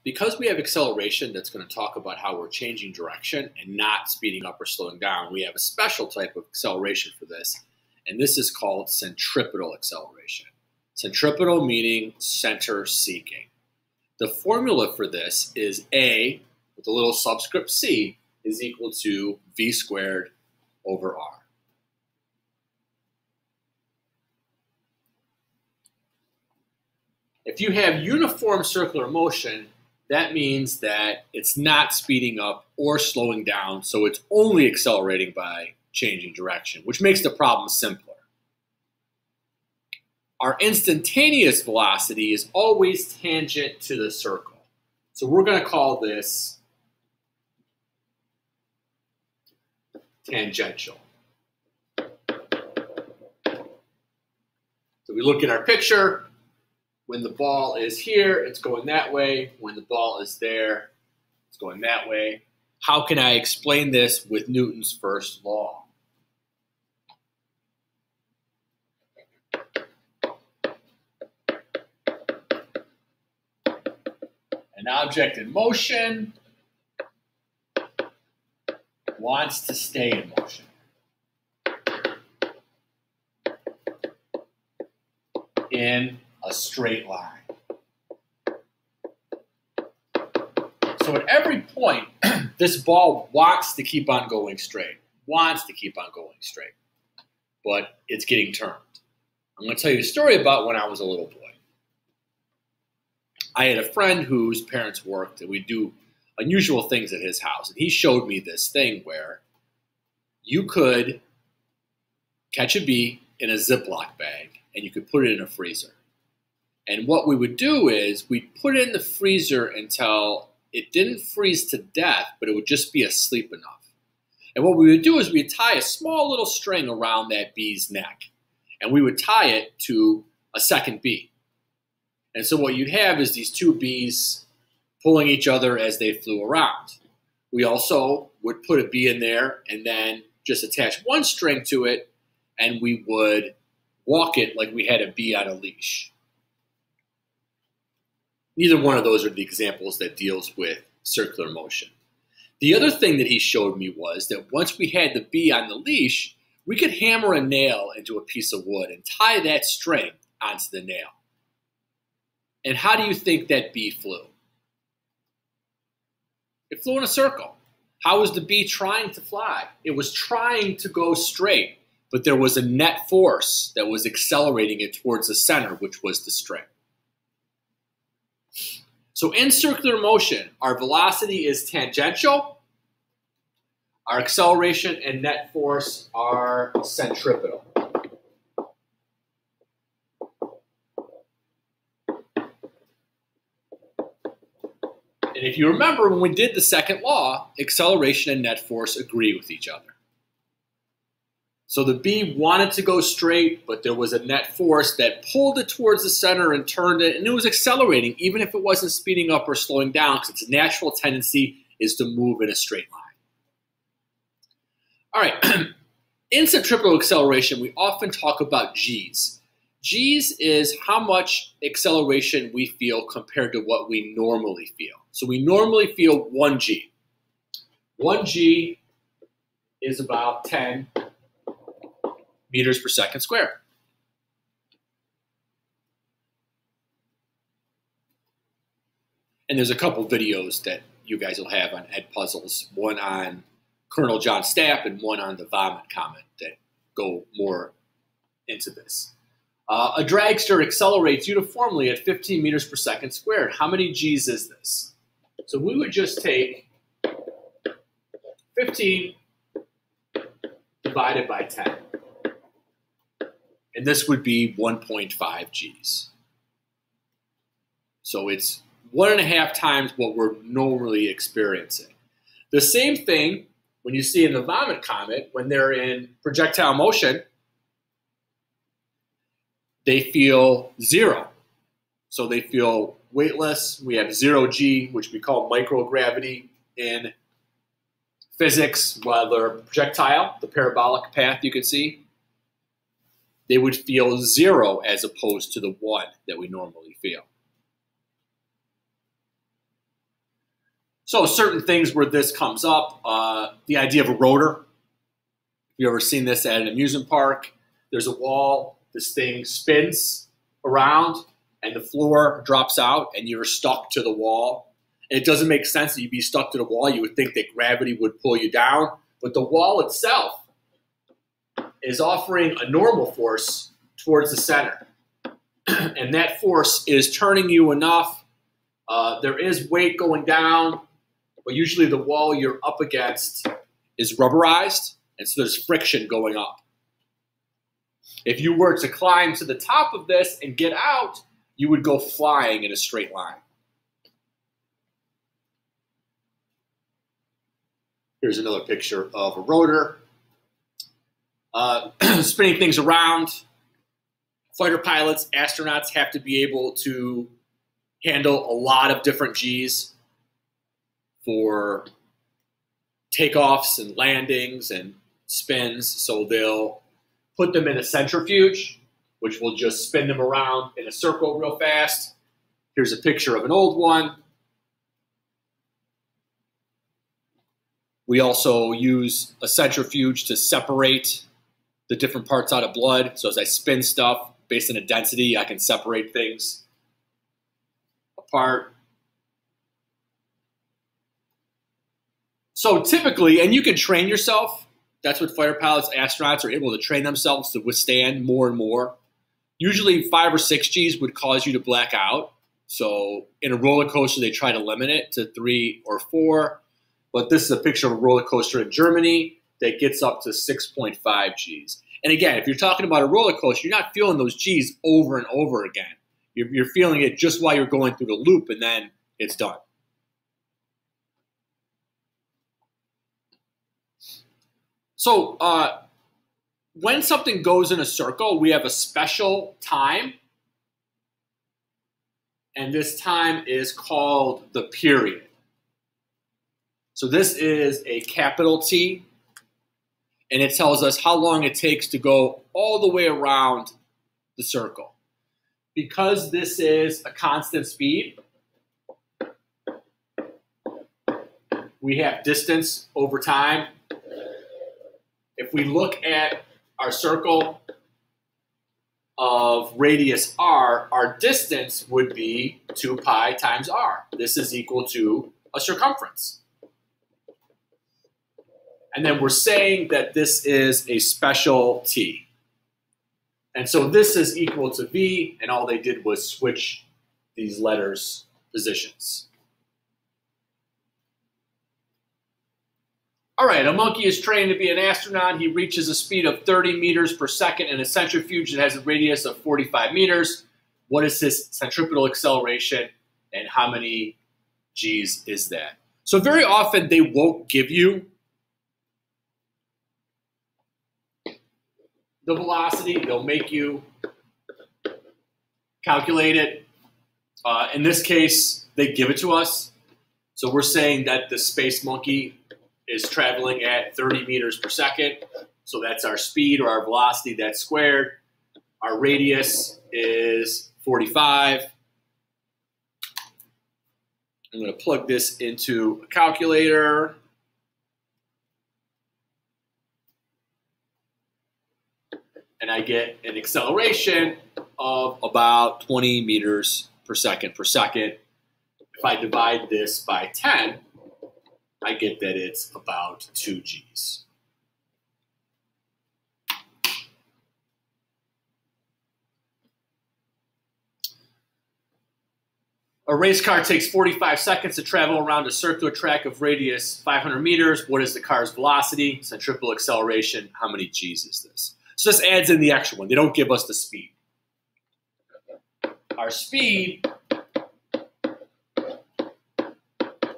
Because we have acceleration that's going to talk about how we're changing direction and not speeding up or slowing down, we have a special type of acceleration for this, and this is called centripetal acceleration. Centripetal meaning center seeking. The formula for this is A with a little subscript C is equal to V squared over R. If you have uniform circular motion, that means that it's not speeding up or slowing down, so it's only accelerating by changing direction, which makes the problem simpler. Our instantaneous velocity is always tangent to the circle. So we're going to call this tangential. So we look at our picture. When the ball is here, it's going that way. When the ball is there, it's going that way. How can I explain this with Newton's first law? An object in motion wants to stay in motion. In a straight line. So at every point, this ball wants to keep on going straight, but it's getting turned. I'm going to tell you a story about when I was a little boy. I had a friend whose parents worked, and we do unusual things at his house, and he showed me this thing where you could catch a bee in a Ziploc bag, and you could put it in a freezer. And what we would do is we'd put it in the freezer until it didn't freeze to death, but it would just be asleep enough. And what we would do is we'd tie a small little string around that bee's neck, and we would tie it to a second bee. And so what you'd have is these two bees pulling each other as they flew around. We also would put a bee in there and then just attach one string to it, and we would walk it like we had a bee on a leash. Neither one of those are the examples that deals with circular motion. The other thing that he showed me was that once we had the bee on the leash, we could hammer a nail into a piece of wood and tie that string onto the nail. And how do you think that bee flew? It flew in a circle. How was the bee trying to fly? It was trying to go straight, but there was a net force that was accelerating it towards the center, which was the string. So in circular motion, our velocity is tangential, our acceleration and net force are centripetal. And if you remember, when we did the second law, acceleration and net force agree with each other. So the bee wanted to go straight, but there was a net force that pulled it towards the center and turned it, and it was accelerating, even if it wasn't speeding up or slowing down, because its natural tendency is to move in a straight line. All right, in centripetal acceleration, we often talk about G's. G's is how much acceleration we feel compared to what we normally feel. So we normally feel 1 G. 1 G is about 10 meters per second squared. And there's a couple videos that you guys will have on Edpuzzles, one on Colonel John Stapp and one on the vomit comet that go more into this. A dragster accelerates uniformly at 15 meters per second squared. How many G's is this? So we would just take 15 divided by 10. And this would be 1.5 G's. So it's 1.5 times what we're normally experiencing. The same thing when you see in the vomit comet, when they're in projectile motion, they feel 0. So they feel weightless. We have 0 G, which we call microgravity in physics, while they're projectile, the parabolic path you can see, they would feel 0 as opposed to the 1 that we normally feel. So certain things where this comes up, the idea of a rotor. If you've ever seen this at an amusement park, there's a wall, this thing spins around, and the floor drops out, and you're stuck to the wall. And it doesn't make sense that you'd be stuck to the wall. You would think that gravity would pull you down, but the wall itself is offering a normal force towards the center. And that force is turning you enough. There is weight going down, but usually the wall you're up against is rubberized, and so there's friction going up. If you were to climb to the top of this and get out, you would go flying in a straight line. Here's another picture of a rotor. Spinning things around. Fighter pilots, astronauts have to be able to handle a lot of different Gs for takeoffs and landings and spins. So they'll put them in a centrifuge, which will just spin them around in a circle real fast. Here's a picture of an old one. We also use a centrifuge to separate the different parts out of blood. So as I spin stuff based on a density, I can separate things apart. So typically, and you can train yourself, that's what fighter pilots, astronauts are able to train themselves to withstand more and more. Usually 5 or 6 Gs would cause you to black out. So in a roller coaster, they try to limit it to 3 or 4. But this is a picture of a roller coaster in Germany that gets up to 6.5 Gs. And again, if you're talking about a roller coaster, you're not feeling those Gs over and over again. You're feeling it just while you're going through the loop, and then it's done. So when something goes in a circle, we have a special time. And this time is called the period. So this is a capital T. And it tells us how long it takes to go all the way around the circle. Because this is a constant speed, we have distance over time. If we look at our circle of radius r, our distance would be 2 pi times r. This is equal to a circumference. And then we're saying that this is a special t. And so this is equal to v, and all they did was switch these letters' positions. All right, a monkey is trained to be an astronaut. He reaches a speed of 30 meters per second in a centrifuge that has a radius of 45 meters. What is his centripetal acceleration, and how many Gs is that? So very often they won't give you the velocity. They'll make you calculate it. In this case, they give it to us. So we're saying that the space monkey is traveling at 30 meters per second. So that's our speed or our velocity, that's squared. Our radius is 45. I'm going to plug this into a calculator. And I get an acceleration of about 20 meters per second per second. If I divide this by 10, I get that it's about 2 Gs. A race car takes 45 seconds to travel around a circular track of radius 500 meters. What is the car's velocity? Centripetal acceleration. How many Gs is this? So this adds in the extra one. They don't give us the speed. Our speed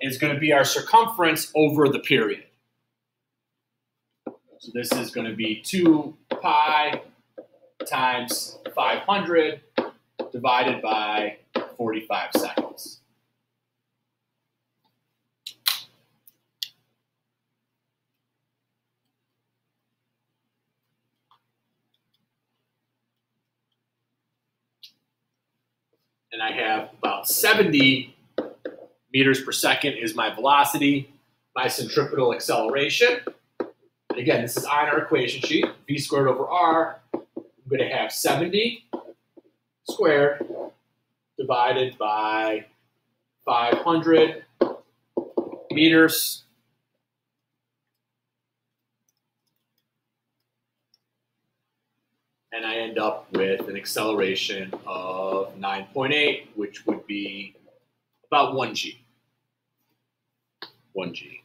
is going to be our circumference over the period. So this is going to be 2 pi times 500 divided by 45 seconds. And I have about 70 meters per second is my velocity, my centripetal acceleration. And again, this is on our equation sheet. V squared over R, I'm going to have 70 squared divided by 500 meters. And I end up with an acceleration of 9.8, which would be about 1 g. 1 g.